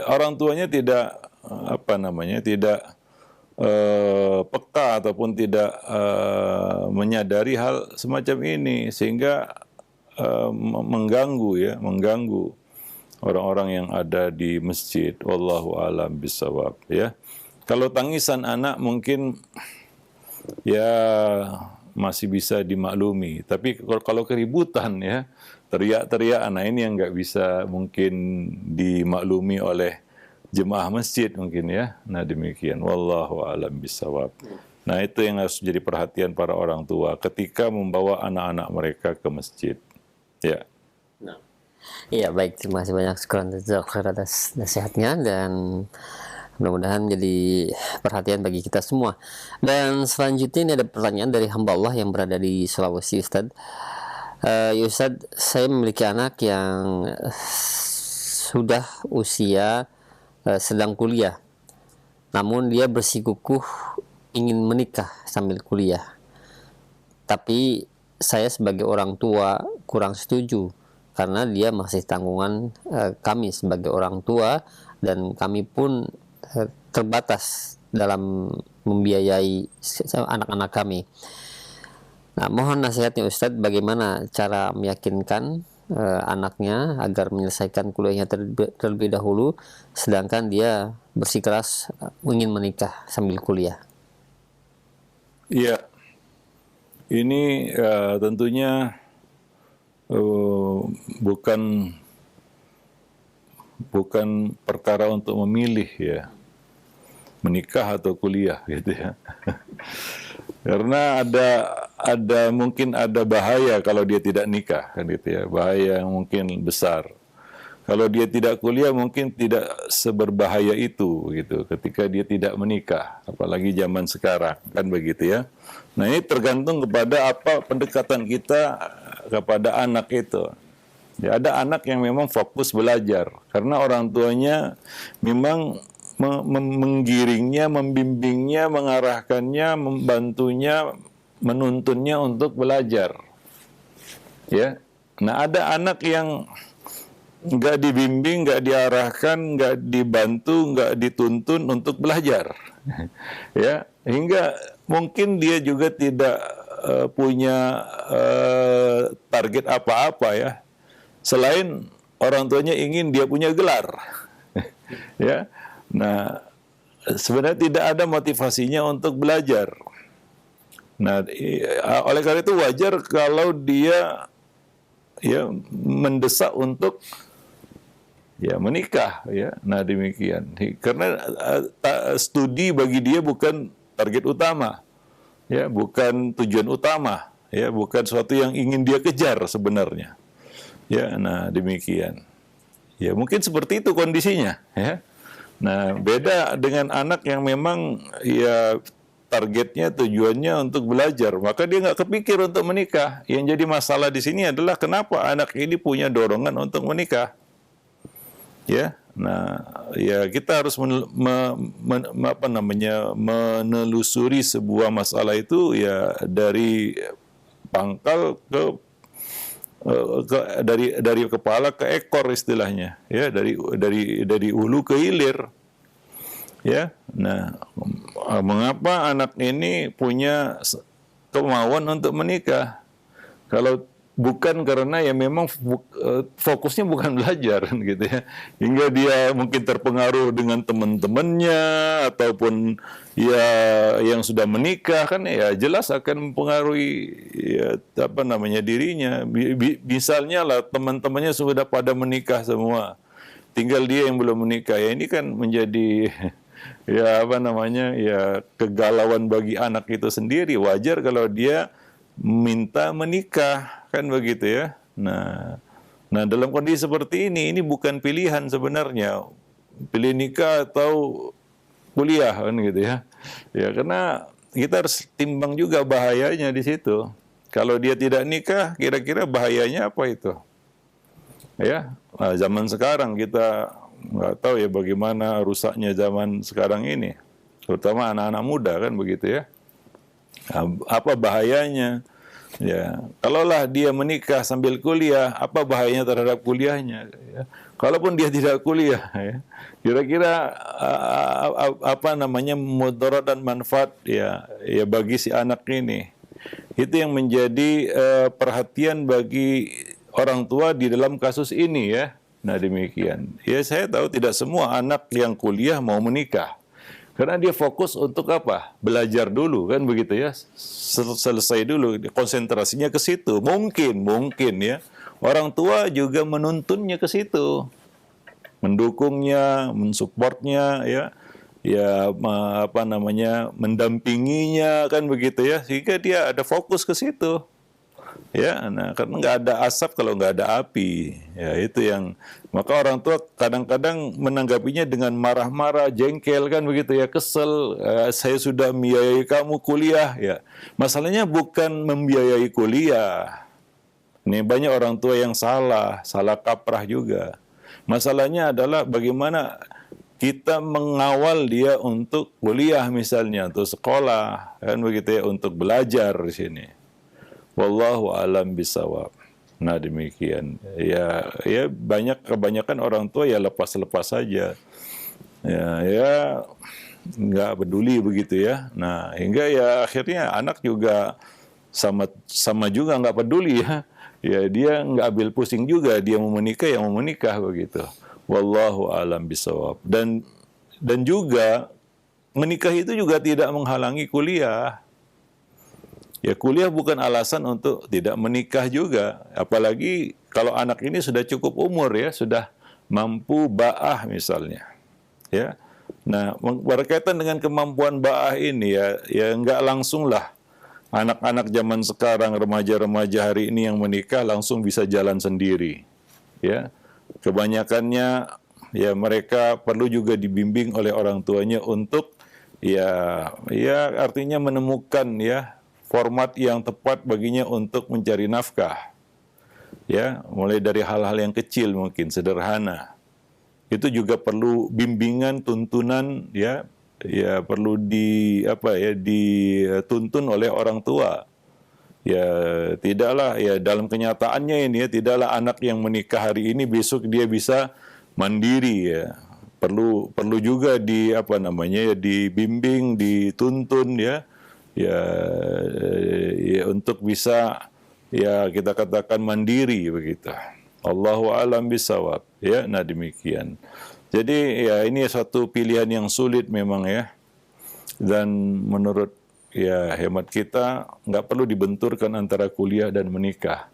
orang tuanya tidak tidak peka ataupun tidak menyadari hal semacam ini, sehingga mengganggu orang-orang yang ada di masjid. Wallahu a'lam bishawab, ya. Kalau tangisan anak mungkin ya masih bisa dimaklumi, tapi kalau keributan, ya, teriak-teriak anak ini yang nggak bisa mungkin dimaklumi oleh jemaah masjid mungkin, ya. Nah demikian. Wallahu a'lam bishawab. Nah itu yang harus jadi perhatian para orang tua ketika membawa anak-anak mereka ke masjid. Ya. Iya, baik, terima kasih banyak atas nasihatnya, dan mudah-mudahan menjadi perhatian bagi kita semua. Dan selanjutnya ini ada pertanyaan dari hamba Allah yang berada di Sulawesi, Ustaz. Ustaz, saya memiliki anak yang sudah usia sedang kuliah, namun dia bersikukuh ingin menikah sambil kuliah. Tapi saya sebagai orang tua kurang setuju, karena dia masih tanggungan kami sebagai orang tua, dan kami pun terbatas dalam membiayai anak-anak kami. Nah, mohon nasihatnya Ustadz, bagaimana cara meyakinkan anaknya agar menyelesaikan kuliahnya terlebih dahulu, sedangkan dia bersikeras ingin menikah sambil kuliah. Iya, ini tentunya bukan perkara untuk memilih, ya, menikah atau kuliah, gitu ya. Karena mungkin ada bahaya kalau dia tidak nikah, kan gitu ya, bahaya yang mungkin besar. Kalau dia tidak kuliah mungkin tidak seberbahaya itu, gitu, ketika dia tidak menikah, apalagi zaman sekarang, kan begitu ya. Nah ini tergantung kepada apa pendekatan kita kepada anak itu. Ya, ada anak yang memang fokus belajar karena orang tuanya memang menggiringnya, membimbingnya, mengarahkannya, membantunya, menuntunnya untuk belajar. Ya, nah ada anak yang nggak dibimbing, nggak diarahkan, nggak dibantu, nggak dituntun untuk belajar. Ya, hingga mungkin dia juga tidak punya target apa-apa, ya, selain orang tuanya ingin dia punya gelar. Ya, nah sebenarnya tidak ada motivasinya untuk belajar. Nah, oleh karena itu wajar kalau dia, ya, mendesak untuk, ya, menikah, ya. Nah demikian, karena studi bagi dia bukan target utama, ya, bukan tujuan utama, ya, bukan sesuatu yang ingin dia kejar sebenarnya, ya. Nah demikian, ya, mungkin seperti itu kondisinya, ya. Nah beda dengan anak yang memang, ya, targetnya, tujuannya untuk belajar, maka dia nggak kepikir untuk menikah. Yang jadi masalah di sini adalah kenapa anak ini punya dorongan untuk menikah. Ya, nah, ya kita harus menelusuri sebuah masalah itu ya dari pangkal dari kepala ke ekor istilahnya, ya, dari hulu ke hilir. Ya, nah, mengapa anak ini punya kemauan untuk menikah? Kalau bukan karena ya memang fokusnya bukan belajar kan gitu ya, hingga dia mungkin terpengaruh dengan teman-temannya ataupun ya yang sudah menikah, kan ya jelas akan mempengaruhi ya apa namanya dirinya. Misalnya lah teman-temannya sudah pada menikah semua, tinggal dia yang belum menikah, ya ini kan menjadi ya apa namanya ya kegalauan bagi anak itu sendiri. Wajar kalau dia minta menikah, kan begitu ya. Nah dalam kondisi seperti ini bukan pilihan sebenarnya, pilih nikah atau kuliah kan gitu ya. Ya karena kita harus timbang juga bahayanya di situ. Kalau dia tidak nikah, kira-kira bahayanya apa itu? Ya, nah, zaman sekarang kita nggak tahu ya bagaimana rusaknya zaman sekarang ini, terutama anak-anak muda kan begitu ya. Apa bahayanya? Ya, kalaulah dia menikah sambil kuliah, apa bahayanya terhadap kuliahnya? Ya. Kalaupun dia tidak kuliah, ya, kira-kira apa namanya mudarat dan manfaat ya bagi si anak ini. Itu yang menjadi perhatian bagi orang tua di dalam kasus ini ya. Nah demikian. Ya saya tahu tidak semua anak yang kuliah mau menikah. Karena dia fokus untuk apa? Belajar dulu kan begitu ya. Selesai dulu, konsentrasinya ke situ. Mungkin ya. Orang tua juga menuntunnya ke situ. Mendukungnya, mensupportnya ya. Ya apa namanya? Mendampinginya kan begitu ya. Sehingga dia ada fokus ke situ. Ya, nah karena nggak ada asap kalau nggak ada api, ya itu yang maka orang tua kadang-kadang menanggapinya dengan marah-marah, jengkel kan begitu ya, kesel. Saya sudah membiayai kamu kuliah, ya masalahnya bukan membiayai kuliah. Ini banyak orang tua yang salah kaprah juga. Masalahnya adalah bagaimana kita mengawal dia untuk kuliah misalnya, untuk sekolah, kan begitu ya, untuk belajar di sini. Wallahu alam bisawab. Nah demikian. Ya kebanyakan orang tua ya lepas-lepas saja. Ya nggak peduli begitu ya. Nah hingga ya akhirnya anak juga sama juga nggak peduli ya. Ya dia nggak ambil pusing juga, dia mau menikah ya mau menikah begitu. Wallahu alam bisawab. Dan juga menikah itu juga tidak menghalangi kuliah. Ya kuliah bukan alasan untuk tidak menikah juga. Apalagi kalau anak ini sudah cukup umur ya, sudah mampu ba'ah misalnya. Ya. Nah, berkaitan dengan kemampuan ba'ah ini ya enggak langsung lah anak-anak zaman sekarang, remaja-remaja hari ini yang menikah langsung bisa jalan sendiri. Ya. Kebanyakannya ya mereka perlu juga dibimbing oleh orang tuanya untuk ya artinya menemukan ya format yang tepat baginya untuk mencari nafkah. Ya, mulai dari hal-hal yang kecil mungkin sederhana. Itu juga perlu bimbingan, tuntunan ya perlu dituntun oleh orang tua. Ya, tidaklah ya dalam kenyataannya ini ya tidaklah anak yang menikah hari ini besok dia bisa mandiri ya. Perlu juga dibimbing, dituntun ya untuk bisa ya kita katakan mandiri begitu. Allahu a'lam bishawab ya. Nah demikian. Jadi ya ini suatu pilihan yang sulit memang ya. Dan menurut ya hemat kita nggak perlu dibenturkan antara kuliah dan menikah.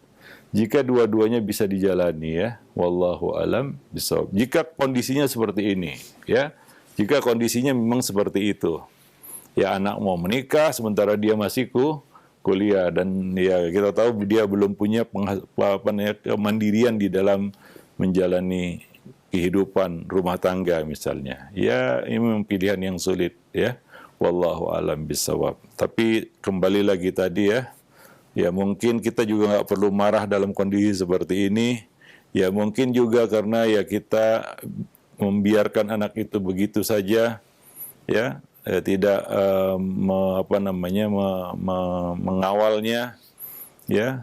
Jika dua-duanya bisa dijalani ya. Wallahu a'lam bishawab. Jika kondisinya seperti ini ya. Jika kondisinya memang seperti itu. Ya anak mau menikah sementara dia masih kuliah dan ya kita tahu dia belum punya kemandirian di dalam menjalani kehidupan rumah tangga misalnya. Ya ini memang pilihan yang sulit ya. Wallahu alam bisawab. Tapi kembali lagi tadi ya mungkin kita juga nggak perlu marah dalam kondisi seperti ini. Ya mungkin juga karena ya kita membiarkan anak itu begitu saja, ya tidak mengawalnya, ya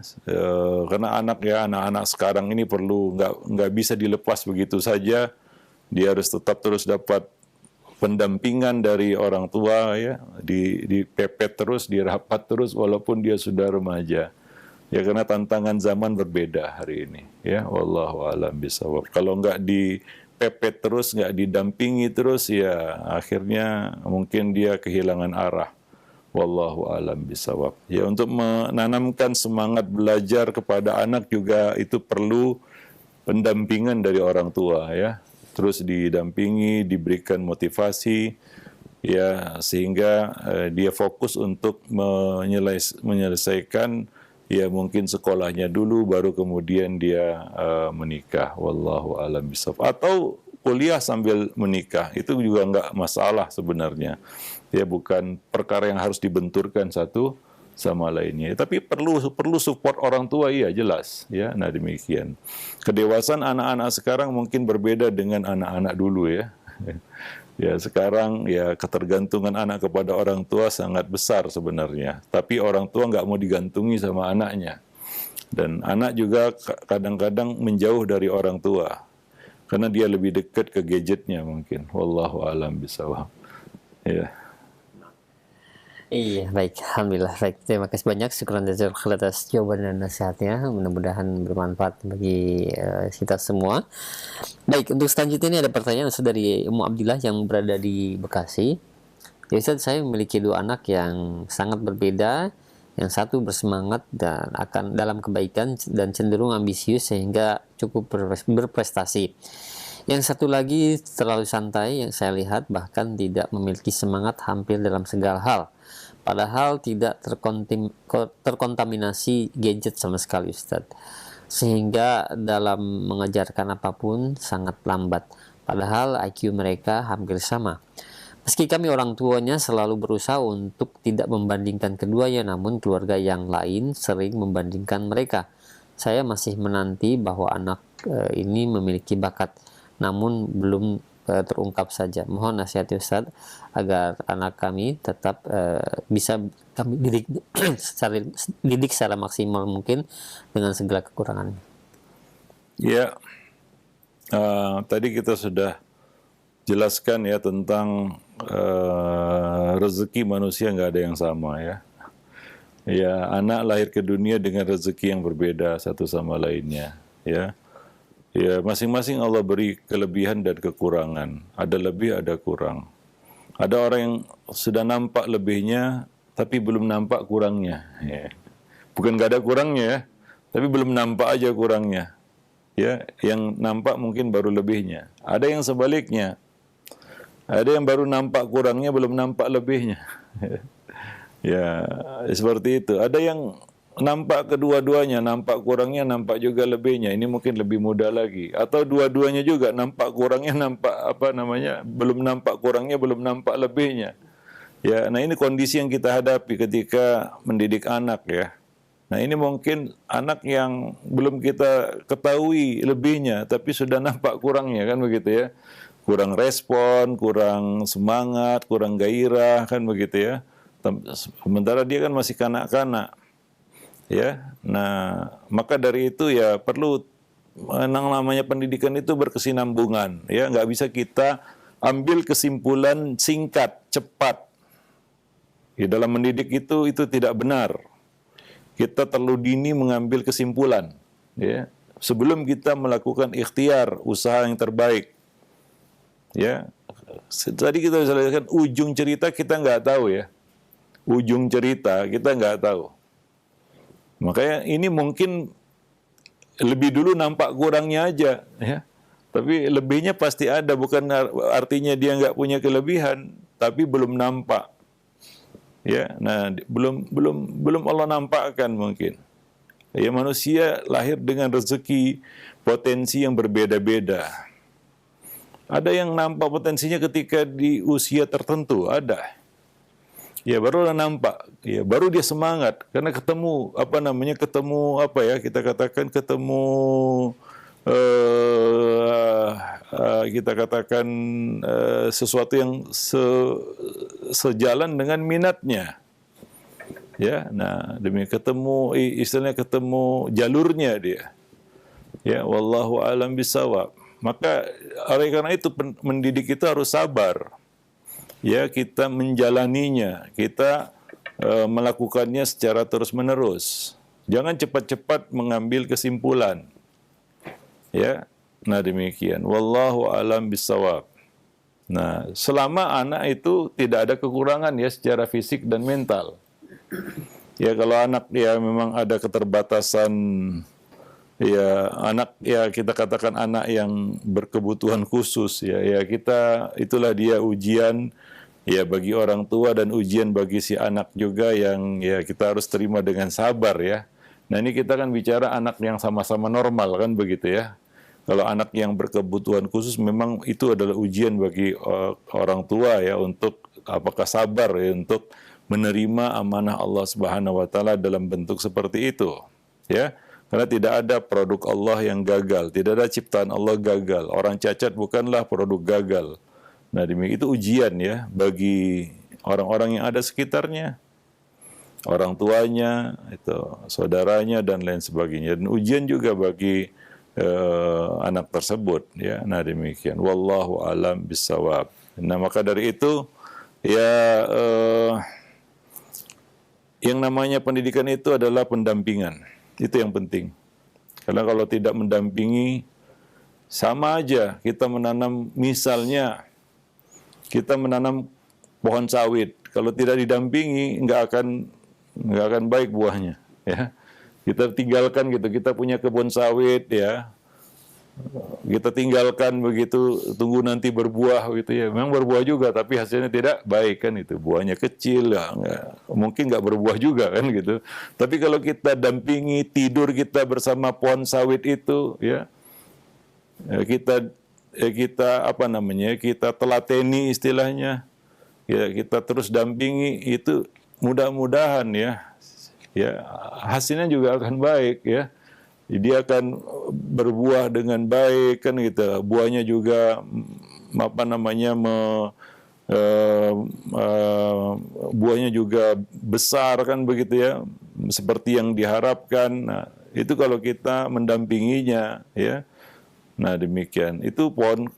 karena anak-anak sekarang ini perlu nggak bisa dilepas begitu saja. Dia harus tetap terus dapat pendampingan dari orang tua, ya, dipepet terus, dirapat terus walaupun dia sudah remaja. Ya karena tantangan zaman berbeda hari ini, ya. Wallahu a'lam bishawab. Kalau nggak dipepet terus, nggak didampingi terus, ya akhirnya mungkin dia kehilangan arah. Wallahu a'lam bishawab. Ya untuk menanamkan semangat belajar kepada anak juga itu perlu pendampingan dari orang tua, ya. Terus didampingi, diberikan motivasi, ya sehingga dia fokus untuk menyelesaikan ya mungkin sekolahnya dulu, baru kemudian dia menikah. Wallahu a'lam bishawab. Atau kuliah sambil menikah, itu juga nggak masalah sebenarnya. Ya bukan perkara yang harus dibenturkan satu sama lainnya. Tapi perlu support orang tua, iya jelas, ya. Nah demikian. Kedewasaan anak-anak sekarang mungkin berbeda dengan anak-anak dulu, ya. Ya sekarang ya ketergantungan anak kepada orang tua sangat besar sebenarnya. Tapi orang tua nggak mau digantungi sama anaknya. Dan anak juga kadang-kadang menjauh dari orang tua karena dia lebih dekat ke gadgetnya mungkin. Wallahu a'lam bishawab. Ya. Iya, baik. Alhamdulillah. Baik, terima kasih banyak. Syukran jazakallahu atas jawaban dan nasihatnya. Mudah-mudahan bermanfaat bagi kita semua. Baik, untuk selanjutnya ini ada pertanyaan dari Ummu Abdillah yang berada di Bekasi. Ya Ustaz, saya memiliki dua anak yang sangat berbeda. Yang satu bersemangat dan akan dalam kebaikan dan cenderung ambisius sehingga cukup berprestasi. Yang satu lagi terlalu santai, yang saya lihat bahkan tidak memiliki semangat hampir dalam segala hal. Padahal tidak terkontaminasi gadget sama sekali, Ustaz. Sehingga dalam mengajarkan apapun sangat lambat. Padahal IQ mereka hampir sama. Meski kami orang tuanya selalu berusaha untuk tidak membandingkan keduanya, namun keluarga yang lain sering membandingkan mereka. Saya masih menanti bahwa anak ini memiliki bakat, namun belum terungkap saja. Mohon nasihat Ustaz agar anak kami tetap bisa kami didik secara maksimal mungkin dengan segala kekurangannya. Ya, tadi kita sudah jelaskan ya tentang rezeki manusia nggak ada yang sama, ya. Ya, anak lahir ke dunia dengan rezeki yang berbeda satu sama lainnya, ya. Ya, masing-masing Allah beri kelebihan dan kekurangan. Ada lebih, ada kurang. Ada orang yang sudah nampak lebihnya, tapi belum nampak kurangnya. Ya. Bukan gak ada kurangnya, ya, tapi belum nampak aja kurangnya. Ya, yang nampak mungkin baru lebihnya. Ada yang sebaliknya. Ada yang baru nampak kurangnya, belum nampak lebihnya. Ya, seperti itu. Ada yang nampak kedua-duanya, nampak kurangnya, nampak juga lebihnya. Ini mungkin lebih mudah lagi. Atau dua-duanya juga nampak kurangnya, nampak belum nampak kurangnya, belum nampak lebihnya. Ya, nah ini kondisi yang kita hadapi ketika mendidik anak, ya. Nah ini mungkin anak yang belum kita ketahui lebihnya, tapi sudah nampak kurangnya, kan begitu ya. Kurang respon, kurang semangat, kurang gairah, kan begitu ya. Sementara dia kan masih kanak-kanak. Ya, nah maka dari itu ya perlu yang namanya pendidikan itu berkesinambungan, ya nggak bisa kita ambil kesimpulan singkat cepat. Ya, dalam mendidik itu tidak benar. Kita terlalu dini mengambil kesimpulan, ya sebelum kita melakukan ikhtiar usaha yang terbaik. Ya, tadi kita bisa lihat ujung cerita kita nggak tahu, ya ujung cerita kita nggak tahu. Makanya ini mungkin lebih dulu nampak kurangnya aja, ya. Tapi lebihnya pasti ada, bukan artinya dia nggak punya kelebihan, tapi belum nampak. Ya, nah belum Allah nampakkan mungkin. Ya manusia lahir dengan rezeki potensi yang berbeda-beda. Ada yang nampak potensinya ketika di usia tertentu, ada. Ya barulah nampak, ya baru dia semangat karena ketemu kita katakan ketemu kita katakan sesuatu yang sejalan dengan minatnya. Ya, nah demi ketemu istilahnya ketemu jalurnya dia. Ya, wallahu alam bisawab. Maka oleh karena itu mendidik itu harus sabar. Ya, kita menjalaninya, kita melakukannya secara terus-menerus. Jangan cepat-cepat mengambil kesimpulan. Ya, nah demikian. Wallahu alam bisawab. Nah, selama anak itu tidak ada kekurangan ya secara fisik dan mental. Ya, kalau anak ya memang ada keterbatasan, ya anak ya kita katakan anak yang berkebutuhan khusus ya kita itulah dia ujian ya bagi orang tua dan ujian bagi si anak juga yang ya kita harus terima dengan sabar ya. Nah, ini kita kan bicara anak yang sama-sama normal kan begitu ya. Kalau anak yang berkebutuhan khusus memang itu adalah ujian bagi orang tua ya untuk apakah sabar ya untuk menerima amanah Allah Subhanahu wa taala dalam bentuk seperti itu ya. Karena tidak ada produk Allah yang gagal, tidak ada ciptaan Allah gagal. Orang cacat bukanlah produk gagal. Nah, demikian itu ujian ya bagi orang-orang yang ada sekitarnya, orang tuanya, itu saudaranya dan lain sebagainya. Dan ujian juga bagi anak tersebut ya. Nah, demikian. Wallahu alam bisawab. Nah, maka dari itu ya yang namanya pendidikan itu adalah pendampingan. Itu yang penting. Karena kalau tidak mendampingi sama aja kita menanam misalnya kita menanam pohon sawit, kalau tidak didampingi nggak akan baik buahnya, ya. Kita tinggalkan gitu, kita punya kebun sawit, ya. Kita tinggalkan begitu, tunggu nanti berbuah gitu ya. Memang berbuah juga, tapi hasilnya tidak baik kan itu. Buahnya kecil, ya, mungkin nggak berbuah juga kan gitu. Tapi kalau kita dampingi, tidur kita bersama pohon sawit itu, ya, kita kita telateni istilahnya, ya kita terus dampingi itu mudah-mudahan ya hasilnya juga akan baik ya. Dia akan berbuah dengan baik kan gitu. Buahnya juga buahnya juga besar kan begitu ya, seperti yang diharapkan. Nah, itu kalau kita mendampinginya ya. Nah, demikian. Itu pohon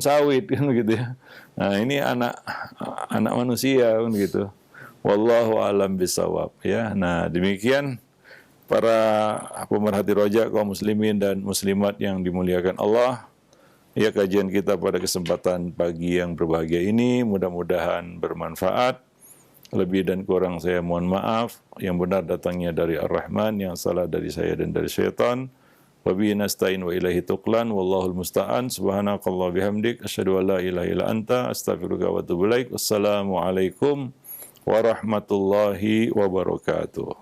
sawit kan gitu ya. Nah, ini anak manusia kan gitu. Wallahu alam bisawab ya. Nah, demikian para pemerhati roja kaum muslimin dan muslimat yang dimuliakan Allah. Ya, kajian kita pada kesempatan pagi yang berbahagia ini mudah-mudahan bermanfaat. Lebih dan kurang saya mohon maaf. Yang benar datangnya dari Ar-Rahman, yang salah dari saya dan dari syaitan. Wa bihi nasta'in wa ilaihi tuqlan wallahul musta'an. Subhanakallah bihamdik asyhadu an la ilaha illa anta astaghfiruka wa atubu ilaik. Wassalamu alaikum warahmatullahi wabarakatuh.